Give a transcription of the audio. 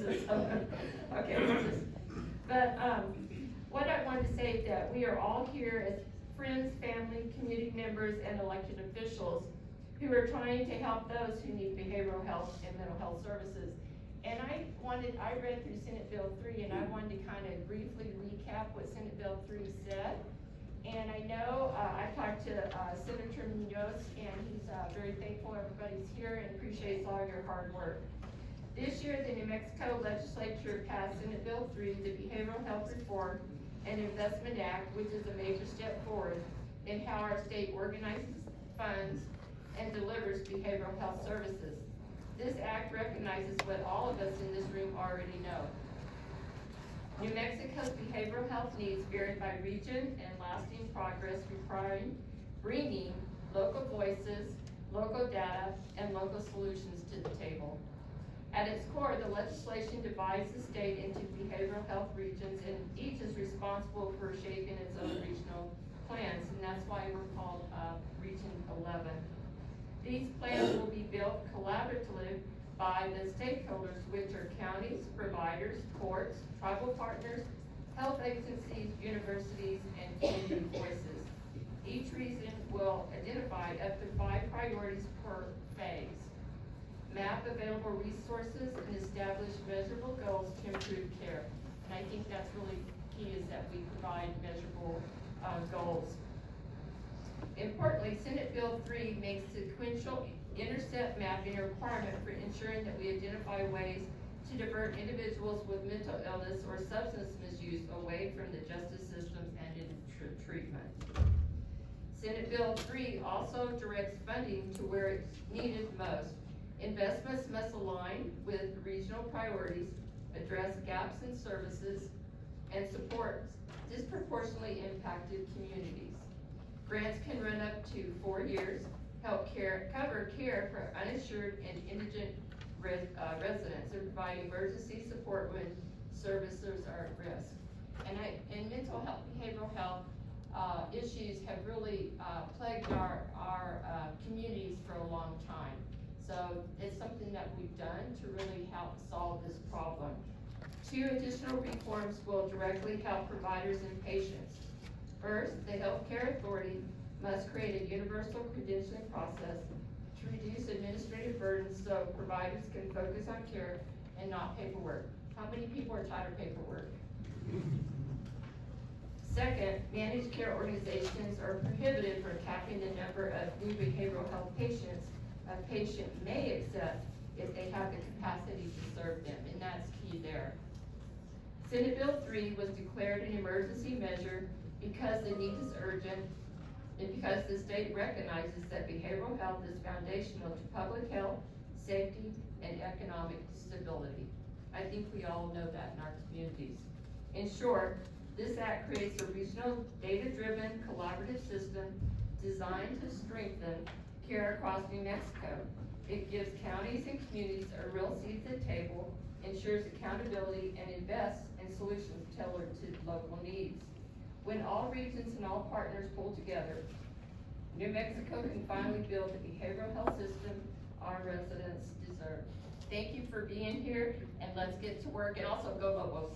voices. Okay, what I wanted to say is that we are all here as friends, family, community members, and elected officials who are trying to help those who need behavioral health and mental health services. And I read through Senate Bill 3, and I wanted to kind of briefly recap what Senate Bill 3 said. And I know, I talked to Senator Munoz, and he's very thankful everybody's here and appreciates all your hard work. This year, the New Mexico legislature passed Senate Bill 3, the Behavioral Health Reform and Investment Act, which is a major step forward in how our state organizes, funds, and delivers behavioral health services. This act recognizes what all of us in this room already know. New Mexico's behavioral health needs vary by region and lasting progress requiring bringing local voices, local data, and local solutions to the table. At its core, the legislation divides the state into behavioral health regions, and each is responsible for shaping its own regional plans, and that's why we're called Region 11. These plans will be built collaboratively by the stakeholders, which are counties, providers, courts, tribal partners, health agencies, universities, and community voices. Each region will identify up to 5 priorities per phase, map available resources, and establish measurable goals to improve care. And I think that's really key, is that we provide measurable goals. Importantly, Senate Bill 3 makes sequential intercept mapping a requirement for ensuring that we identify ways to divert individuals with mental illness or substance misuse away from the justice systems and into treatment. Senate Bill 3 also directs funding to where it's needed most. Investments must align with regional priorities, address gaps in services, and support disproportionately impacted communities. Grants can run up to 4 years, cover care for uninsured and indigent residents, and provide emergency support when services are at risk. And mental health, behavioral health issues have really plagued our communities for a long time. So it's something that we've done to really help solve this problem. 2 additional reforms will directly help providers and patients. First, the Healthcare Authority must create a universal credentialing process to reduce administrative burdens so providers can focus on care and not paperwork. How many people are tired of paperwork? Second, managed care organizations are prohibited from capping the number of new behavioral health patients a patient may accept if they have the capacity to serve them, and that's key there. Senate Bill 3 was declared an emergency measure because the need is urgent and because the state recognizes that behavioral health is foundational to public health, safety, and economic stability. I think we all know that in our communities. In short, this act creates a regional, data-driven, collaborative system designed to strengthen care across New Mexico. It gives counties and communities a real seat at the table, ensures accountability, and invests in solutions tailored to local needs. When all regions and all partners pull together, New Mexico can finally build the behavioral health system our residents deserve. Thank you for being here, and let's get to work, and also go Lobos.